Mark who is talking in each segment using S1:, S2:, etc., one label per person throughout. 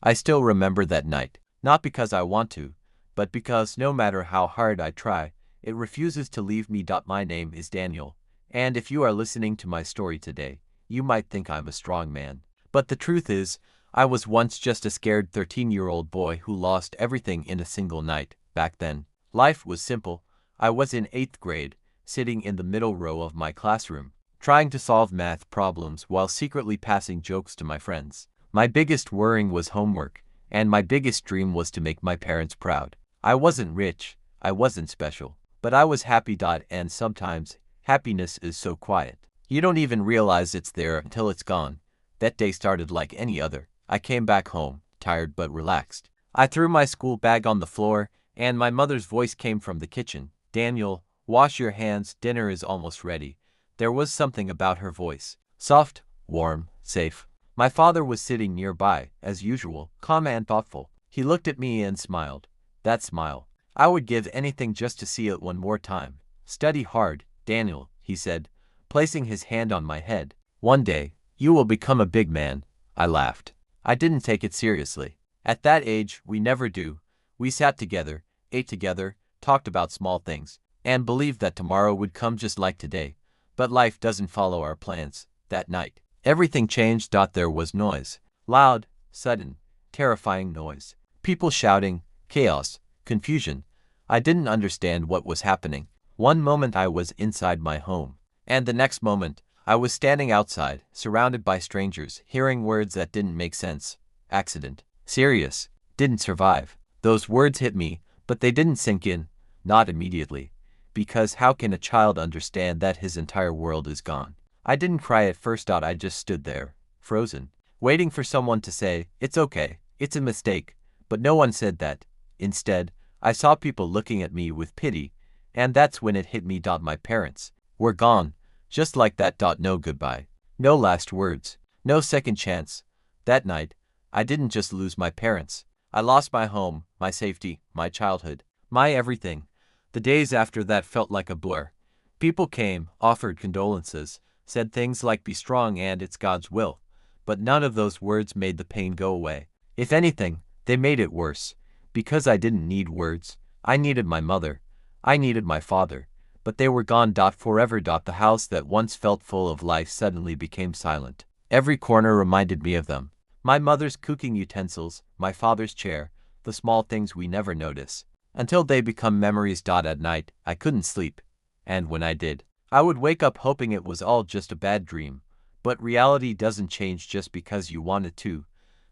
S1: I still remember that night, not because I want to, but because no matter how hard I try, it refuses to leave me. My name is Daniel, and if you are listening to my story today, you might think I'm a strong man. But the truth is, I was once just a scared 13-year-old boy who lost everything in a single night. Back then, life was simple. I was in 8th grade, sitting in the middle row of my classroom, trying to solve math problems while secretly passing jokes to my friends. My biggest worry was homework, and my biggest dream was to make my parents proud. I wasn't rich, I wasn't special, but I was happy. And sometimes, happiness is so quiet. You don't even realize it's there until it's gone. That day started like any other. I came back home, tired but relaxed. I threw my school bag on the floor, and my mother's voice came from the kitchen. Daniel, wash your hands, dinner is almost ready. There was something about her voice. Soft, warm, safe. My father was sitting nearby, as usual, calm and thoughtful. He looked at me and smiled. That smile. I would give anything just to see it one more time. Study hard, Daniel, he said, placing his hand on my head. One day, you will become a big man. I laughed. I didn't take it seriously. At that age, we never do. We sat together, ate together, talked about small things, and believed that tomorrow would come just like today. But life doesn't follow our plans. That night, everything changed. There was noise. Loud, sudden, terrifying noise. People shouting, chaos, confusion. I didn't understand what was happening. One moment I was inside my home, and the next moment, I was standing outside, surrounded by strangers, hearing words that didn't make sense. Accident. Serious. Didn't survive. Those words hit me, but they didn't sink in. Not immediately. Because how can a child understand that his entire world is gone? I didn't cry at first. I just stood there, frozen, waiting for someone to say, it's okay, it's a mistake. But no one said that. Instead, I saw people looking at me with pity, and that's when it hit me. My parents were gone. Just like that. No goodbye. No last words. No second chance. That night, I didn't just lose my parents. I lost my home, my safety, my childhood, my everything. The days after that felt like a blur. People came, offered condolences, said things like be strong and it's God's will. But none of those words made the pain go away. If anything, they made it worse. Because I didn't need words. I needed my mother. I needed my father. But they were gone. Forever. The house that once felt full of life suddenly became silent. Every corner reminded me of them. My mother's cooking utensils, my father's chair, the small things we never notice. Until they become memories. At night, I couldn't sleep. And when I did, I would wake up hoping it was all just a bad dream. But reality doesn't change just because you want it to.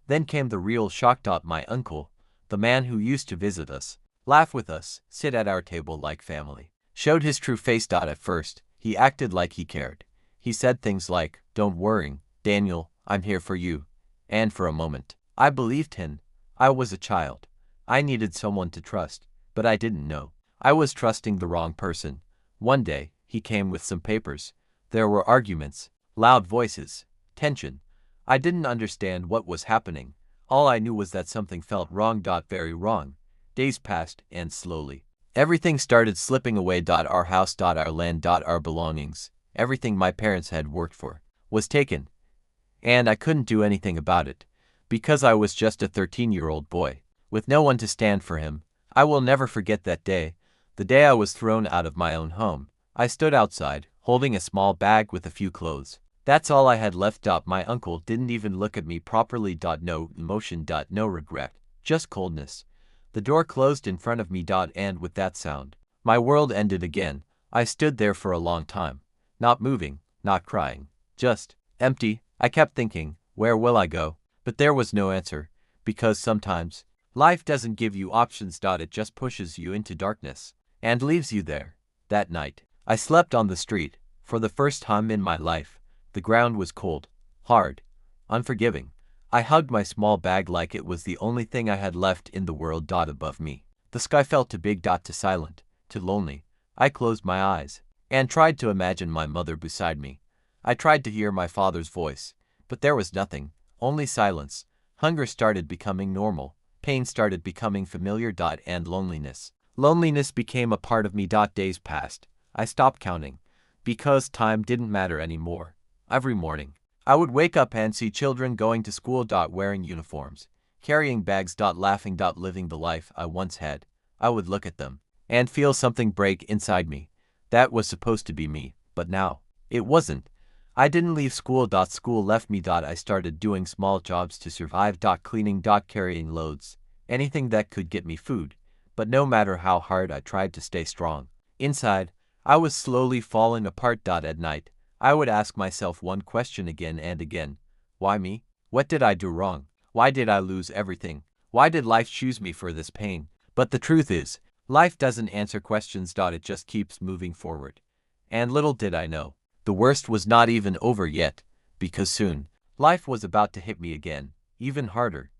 S1: Then came the real shock. My uncle, the man who used to visit us, laugh with us, sit at our table like family, showed his true face. At first, he acted like he cared. He said things like, don't worry, Daniel, I'm here for you. And for a moment, I believed him. I was a child. I needed someone to trust, but I didn't know. I was trusting the wrong person. One day, he came with some papers. There were arguments, loud voices, tension. I didn't understand what was happening. All I knew was that something felt wrong. Very wrong. Days passed, and slowly, everything started slipping away. Our house, our land, our belongings, everything my parents had worked for, was taken. And I couldn't do anything about it, because I was just a 13-year-old boy, with no one to stand for him. I will never forget that day, the day I was thrown out of my own home. I stood outside, holding a small bag with a few clothes. That's all I had left. My uncle didn't even look at me properly. No emotion. No regret, just coldness. The door closed in front of me. And with that sound, my world ended again. I stood there for a long time, not moving, not crying, just empty. I kept thinking, where will I go? But there was no answer, because sometimes, life doesn't give you options. It just pushes you into darkness, and leaves you there. That night, I slept on the street. For the first time in my life, the ground was cold, hard, unforgiving. I hugged my small bag like it was the only thing I had left in the world. Above me, the sky felt too big. Too silent, too lonely. I closed my eyes, and tried to imagine my mother beside me. I tried to hear my father's voice, but there was nothing, only silence. Hunger started becoming normal, pain started becoming familiar. And loneliness. Loneliness became a part of me. Days passed. I stopped counting, because time didn't matter anymore. Every morning, I would wake up and see children going to school. Wearing uniforms, carrying bags. Laughing. Living the life I once had. I would look at them and feel something break inside me. That was supposed to be me, but now it wasn't. I didn't leave school. School left me. I started doing small jobs to survive. Cleaning. Carrying loads. Anything that could get me food. But no matter how hard I tried to stay strong, inside, I was slowly falling apart. At night, I would ask myself one question again and again. Why me? What did I do wrong? Why did I lose everything? Why did life choose me for this pain? But the truth is, life doesn't answer questions. It just keeps moving forward. And little did I know, the worst was not even over yet, because soon, life was about to hit me again, even harder.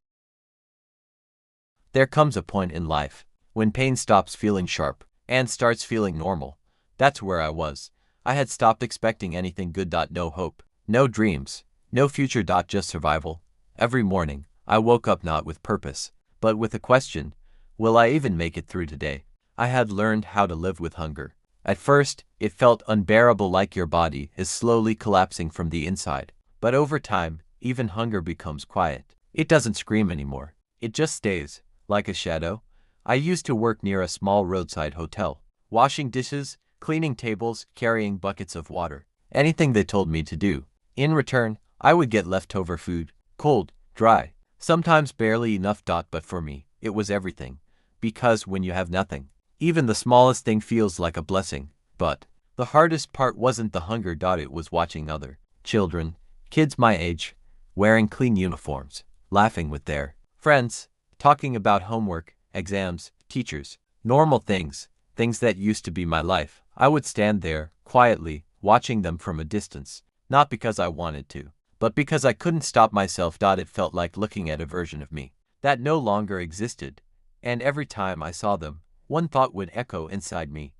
S1: There comes a point in life when pain stops feeling sharp and starts feeling normal. That's where I was. I had stopped expecting anything good. No hope, no dreams, no future. Just survival. Every morning, I woke up not with purpose, but with a question: will I even make it through today? I had learned how to live with hunger. At first, it felt unbearable, like your body is slowly collapsing from the inside. But over time, even hunger becomes quiet. It doesn't scream anymore. It just stays, like a shadow. I used to work near a small roadside hotel, washing dishes, cleaning tables, carrying buckets of water. Anything they told me to do. In return, I would get leftover food, cold, dry, sometimes barely enough. But for me, it was everything. Because when you have nothing, even the smallest thing feels like a blessing. But the hardest part wasn't the hunger. It was watching other children, kids my age, wearing clean uniforms, laughing with their friends, talking about homework, exams, teachers, normal things, things that used to be my life. I would stand there, quietly, watching them from a distance, not because I wanted to, but because I couldn't stop myself. It felt like looking at a version of me that no longer existed. And every time I saw them, one thought would echo inside me.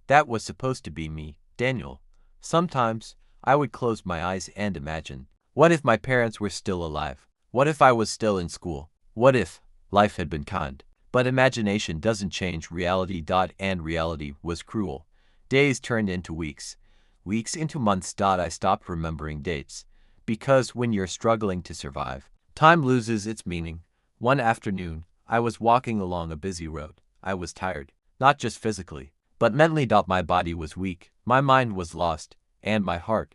S1: That was supposed to be me, Daniel. Sometimes, I would close my eyes and imagine, what if my parents were still alive? What if I was still in school? What if life had been kind? But imagination doesn't change reality. And reality was cruel. Days turned into weeks. Weeks into months. I stopped remembering dates. Because when you're struggling to survive, time loses its meaning. One afternoon, I was walking along a busy road. I was tired, not just physically, but mentally. My body was weak, my mind was lost, and my heart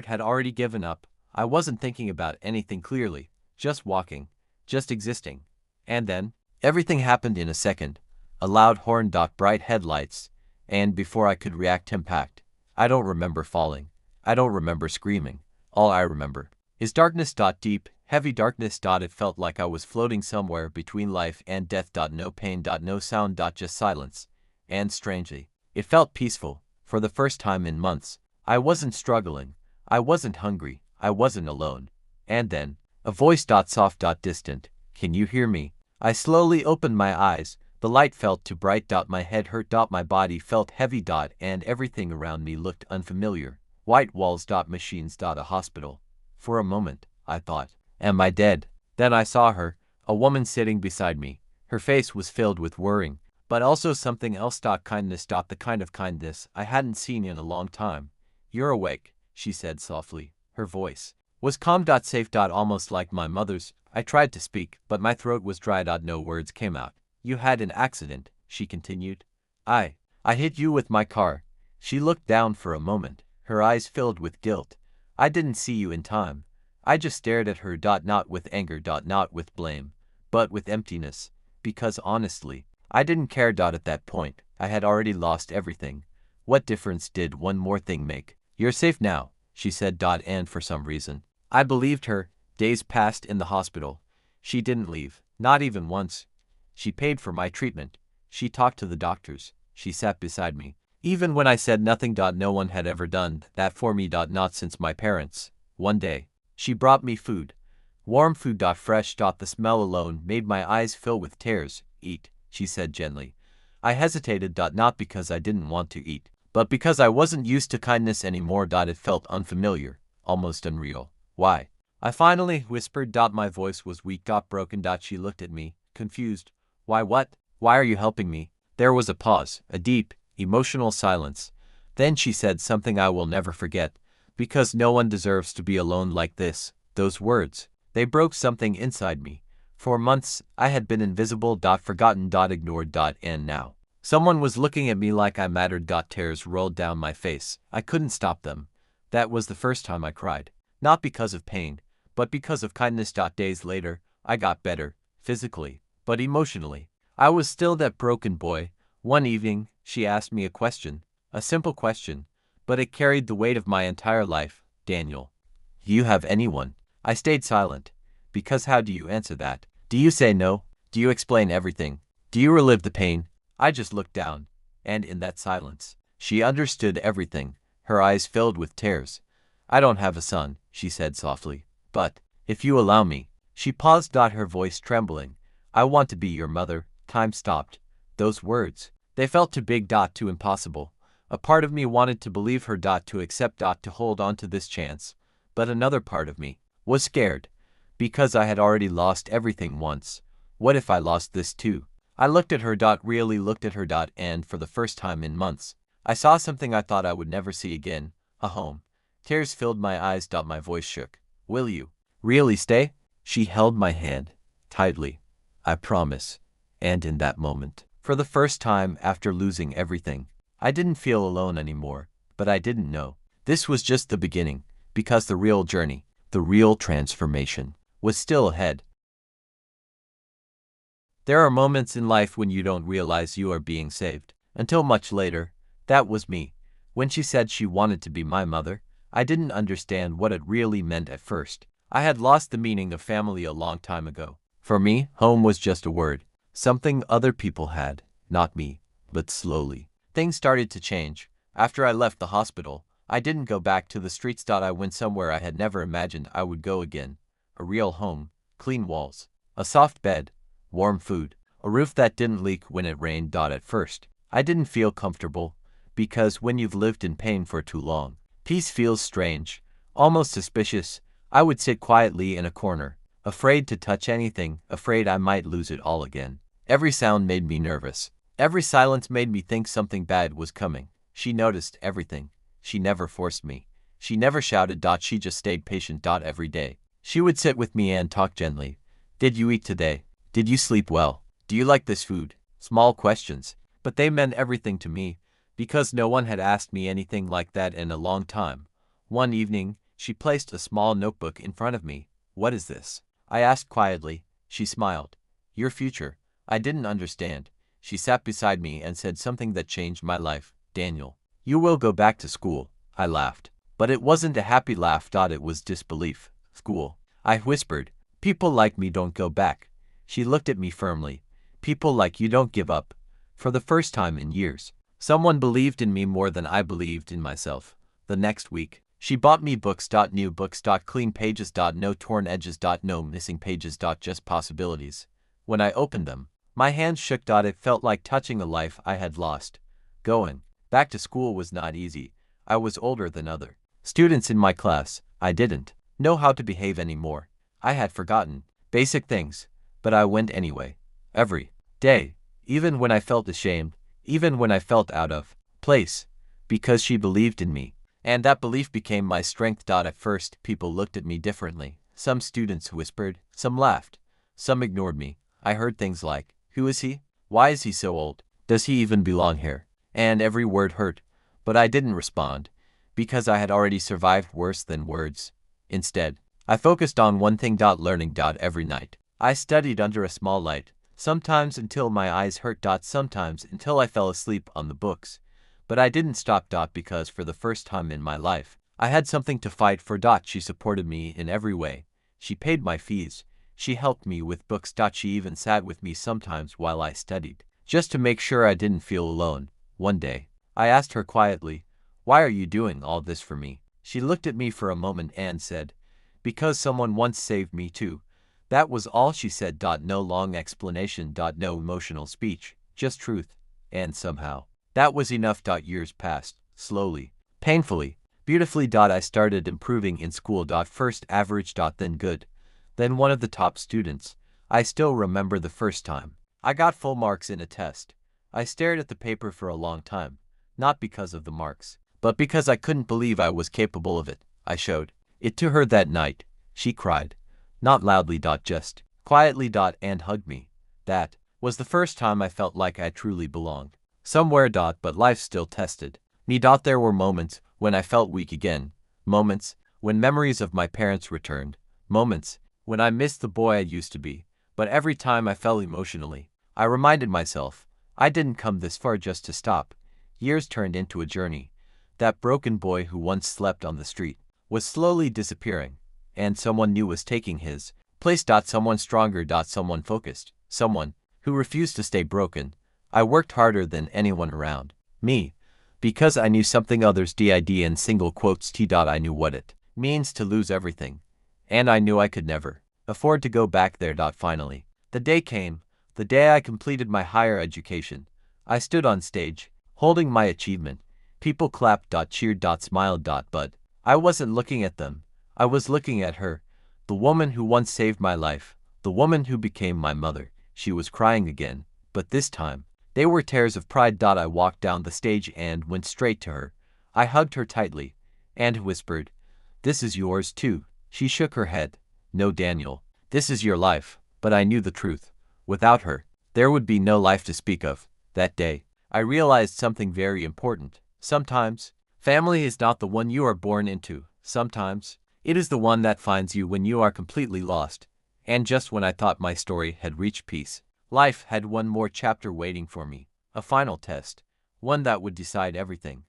S1: had already given up. I wasn't thinking about anything clearly, just walking, just existing. And then, everything happened in a second. A loud horn. Bright headlights, and before I could react, impact. I don't remember falling. I don't remember screaming. All I remember is darkness. Deep, heavy darkness. It felt like I was floating somewhere between life and death. No pain. No sound. Just silence. And strangely, it felt peaceful. For the first time in months, I wasn't struggling. I wasn't hungry. I wasn't alone. And then, a voice. Soft. Distant. Can you hear me? I slowly opened my eyes. The light felt too bright. My head hurt. My body felt heavy. And everything around me looked unfamiliar. White walls. Machines. A hospital. For a moment, I thought, am I dead? Then I saw her, a woman sitting beside me. Her face was filled with worrying, but also something else. Kindness. The kind of kindness I hadn't seen in a long time. You're awake, she said softly. Her voice was calm. Safe. Almost like my mother's. I tried to speak, but my throat was dry. No words came out. You had an accident, she continued. I hit you with my car. She looked down for a moment, her eyes filled with guilt. I didn't see you in time. I just stared at her. Not with anger. Not with blame, but with emptiness. Because honestly, I didn't care. At that point, I had already lost everything. What difference did one more thing make? You're safe now, she said. And for some reason, I believed her. Days passed in the hospital. She didn't leave, not even once. She paid for my treatment. She talked to the doctors. She sat beside me. Even when I said nothing. No one had ever done that for me. Not since my parents. One day, she brought me food. Warm food. Fresh. The smell alone made my eyes fill with tears. Eat, she said gently. I hesitated. Not because I didn't want to eat, but because I wasn't used to kindness anymore. It felt unfamiliar, almost unreal. Why? I finally whispered. My voice was weak. Broken. She looked at me, confused. Why what? Why are you helping me? There was a pause, a deep, emotional silence. Then she said something I will never forget. Because no one deserves to be alone like this. Those words, they broke something inside me. For months, I had been invisible, forgotten, ignored, and now someone was looking at me like I mattered. Tears rolled down my face. I couldn't stop them. That was the first time I cried. Not because of pain, but because of kindness. Days later, I got better, physically, but emotionally. I was still that broken boy. One evening, she asked me a question, a simple question, but it carried the weight of my entire life. Daniel, do you have anyone? I stayed silent. Because how do you answer that? Do you say no? Do you explain everything? Do you relive the pain? I just looked down, and in that silence, she understood everything. Her eyes filled with tears. I don't have a son, she said softly. But, if you allow me, she paused. Her voice trembling. I want to be your mother. Time stopped. Those words, they felt too big. Too impossible. A part of me wanted to believe her. To accept. To hold on to this chance. But another part of me was scared. Because I had already lost everything once. What if I lost this too? I looked at her. Really looked at her. And for the first time in months, I saw something I thought I would never see again. A home. Tears filled my eyes. My voice shook. Will you really stay? She held my hand tightly. I promise. And in that moment, for the first time after losing everything, I didn't feel alone anymore. But I didn't know. This was just the beginning, because the real journey, the real transformation, was still ahead. There are moments in life when you don't realize you are being saved. Until much later. That was me. When she said she wanted to be my mother, I didn't understand what it really meant at first. I had lost the meaning of family a long time ago. For me, home was just a word. Something other people had, not me. But slowly, things started to change. After I left the hospital, I didn't go back to the streets. I went somewhere I had never imagined I would go again. A real home, clean walls, a soft bed, warm food, a roof that didn't leak when it rained. At first, I didn't feel comfortable, because when you've lived in pain for too long, peace feels strange, almost suspicious. I would sit quietly in a corner, afraid to touch anything, afraid I might lose it all again. Every sound made me nervous. Every silence made me think something bad was coming. She noticed everything. She never forced me. She never shouted. She just stayed patient. Every day, she would sit with me and talk gently. Did you eat today? Did you sleep well? Do you like this food? Small questions, but they meant everything to me, because no one had asked me anything like that in a long time. One evening, she placed a small notebook in front of me. What is this? I asked quietly. She smiled. Your future. I didn't understand. She sat beside me and said something that changed my life. Daniel, you will go back to school. I laughed. But it wasn't a happy laugh. It was disbelief. School. I whispered. People like me don't go back. She looked at me firmly. People like you don't give up. For the first time in years, someone believed in me more than I believed in myself. The next week, she bought me books. New books. Clean pages. No torn edges. No missing pages. Just possibilities. When I opened them, my hands shook. It felt like touching a life I had lost. Going back to school was not easy. I was older than other students in my class. I didn't know how to behave anymore. I had forgotten basic things, but I went anyway. Every day, even when I felt ashamed, even when I felt out of place, because she believed in me. And that belief became my strength. At first, people looked at me differently. Some students whispered, some laughed, some ignored me. I heard things like, who is he? Why is he so old? Does he even belong here? And every word hurt, but I didn't respond, because I had already survived worse than words. Instead, I focused on one thing. Learning. Every night, I studied under a small light, sometimes until my eyes hurt. Sometimes until I fell asleep on the books. But I didn't stop. Because for the first time in my life, I had something to fight for. She supported me in every way. She paid my fees. She helped me with books. She even sat with me sometimes while I studied, just to make sure I didn't feel alone. One day, I asked her quietly, why are you doing all this for me? She looked at me for a moment and said, because someone once saved me too. That was all she said. No long explanation. No emotional speech, just truth. And somehow, that was enough. Years passed, slowly, painfully, beautifully. I started improving in school. First average. Then good. Then one of the top students. I still remember the first time I got full marks in a test. I stared at the paper for a long time, not because of the marks, but because I couldn't believe I was capable of it. I showed it to her that night. She cried. Not loudly. Just quietly. And hugged me. That was the first time I felt like I truly belonged somewhere. But life still tested me. There were moments when I felt weak again, moments when memories of my parents returned, moments when I missed the boy I used to be. But every time I fell emotionally, I reminded myself, I didn't come this far just to stop. Years turned into a journey. That broken boy who once slept on the street was slowly disappearing, and someone new was taking his place. Someone stronger. Someone focused. Someone who refused to stay broken. I worked harder than anyone around me, because I knew something others did in single quotes. I knew what it means to lose everything, and I knew I could never afford to go back there. Finally, the day came, the day I completed my higher education. I stood on stage, holding my achievement. People clapped. Cheered. Smiled. But I wasn't looking at them. I was looking at her, the woman who once saved my life, the woman who became my mother. She was crying again, but this time, they were tears of pride. I walked down the stage and went straight to her. I hugged her tightly and whispered, "This is yours too." She shook her head. "No, Daniel, this is your life." But I knew the truth. Without her, there would be no life to speak of. That day, I realized something very important. Sometimes, family is not the one you are born into. Sometimes, it is the one that finds you when you are completely lost. And just when I thought my story had reached peace, life had one more chapter waiting for me. A final test. One that would decide everything.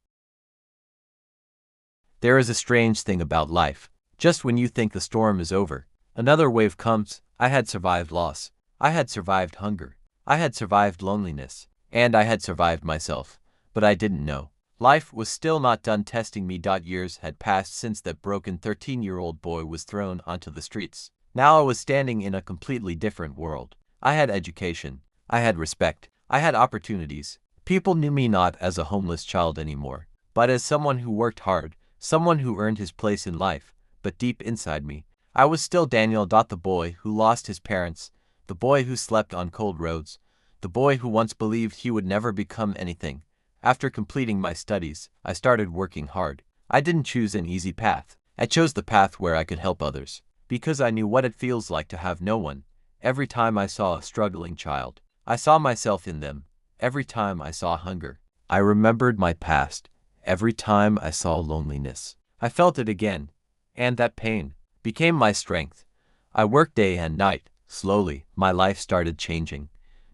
S1: There is a strange thing about life. Just when you think the storm is over, another wave comes. I had survived loss. I had survived hunger. I had survived loneliness. And I had survived myself. But I didn't know. Life was still not done testing me. Years had passed since that broken 13-year-old boy was thrown onto the streets. Now I was standing in a completely different world. I had education. I had respect. I had opportunities. People knew me not as a homeless child anymore, but as someone who worked hard, someone who earned his place in life. But deep inside me, I was still Daniel. The boy who lost his parents, the boy who slept on cold roads, the boy who once believed he would never become anything. After completing my studies, I started working hard. I didn't choose an easy path. I chose the path where I could help others, because I knew what it feels like to have no one. Every time I saw a struggling child, I saw myself in them. Every time I saw hunger, I remembered my past. Every time I saw loneliness, I felt it again. And that pain became my strength. I worked day and night. Slowly, my life started changing.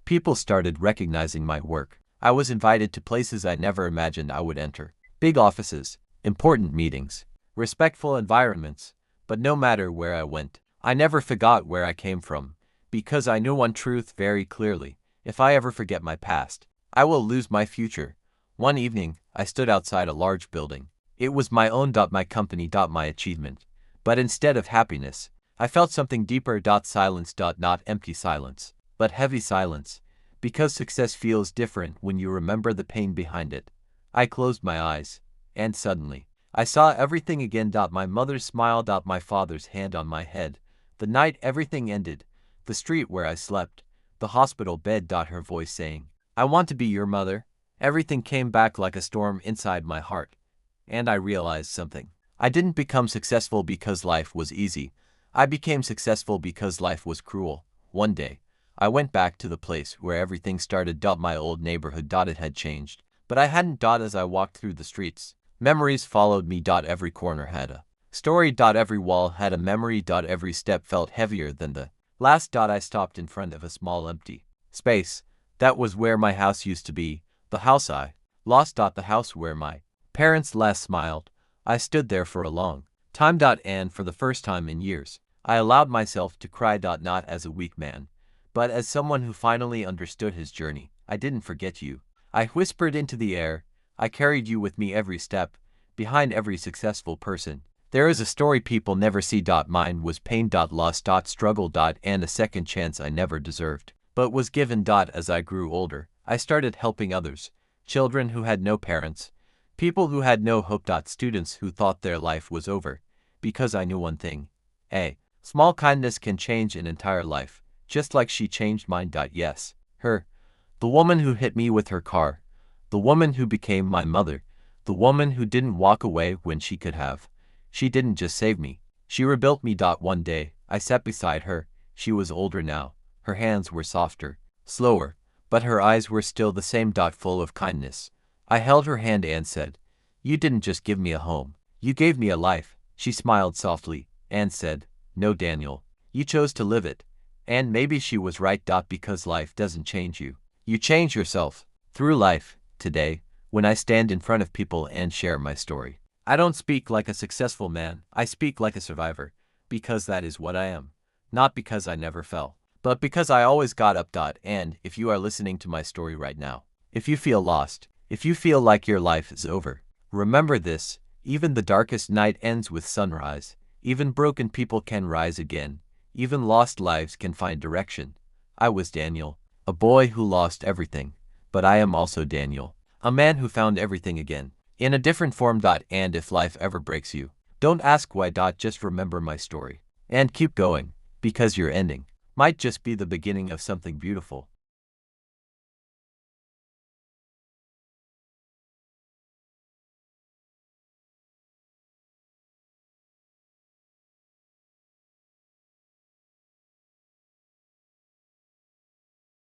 S1: People started recognizing my work. I was invited to places I never imagined I would enter. Big offices, important meetings, respectful environments. But no matter where I went, I never forgot where I came from, because I knew one truth very clearly. If I ever forget my past, I will lose my future. One evening, I stood outside a large building. It was my own. My company. My achievement. But instead of happiness, I felt something deeper. Silence. Not empty silence, but heavy silence. Because success feels different when you remember the pain behind it. I closed my eyes, and suddenly, I saw everything again. My mother's smile. My father's hand on my head. The night everything ended. The street where I slept. The hospital bed. Her voice saying, "I want to be your mother." Everything came back like a storm inside my heart. And I realized something. I didn't become successful because life was easy. I became successful because life was cruel. One day, I went back to the place where everything started. My old neighborhood. It had changed, but I hadn't. As I walked through the streets, memories followed me. Every corner had a story. Every wall had a memory. Every step felt heavier than the last. I stopped in front of a small empty space. That was where my house used to be, the house I lost. The house where my parents last smiled. I stood there for a long time. And for the first time in years, I allowed myself to cry. Not as a weak man, but as someone who finally understood his journey. "I didn't forget you," I whispered into the air. "I carried you with me every step. Behind every successful person, there is a story people never see. Mine was pain. Loss. Struggle. And a second chance I never deserved, but was given. As I grew older, I started helping others. Children who had no parents. People who had no hope. Students who thought their life was over. Because I knew one thing. A small kindness can change an entire life. Just like she changed mine. Yes, her. The woman who hit me with her car. The woman who became my mother. The woman who didn't walk away when she could have. She didn't just save me. She rebuilt me. One day, I sat beside her, She was older now. Her hands were softer, slower, but her eyes were still the same, full of kindness. I held her hand and said, "You didn't just give me a home. You gave me a life." She smiled softly and said, "No, Daniel, you chose to live it." And maybe she was right. Because life doesn't change you. You change yourself. Through life, today, when I stand in front of people and share my story, I don't speak like a successful man, I speak like a survivor, because that is what I am. Not because I never fell, but because I always got up. And if you are listening to my story right now, if you feel lost, if you feel like your life is over, remember this: even the darkest night ends with sunrise, even broken people can rise again, even lost lives can find direction. I was Daniel, a boy who lost everything, but I am also Daniel, a man who found everything again, in a different form. And if life ever breaks you, don't ask why. Just remember my story, and keep going, because your ending might just be the beginning of something beautiful.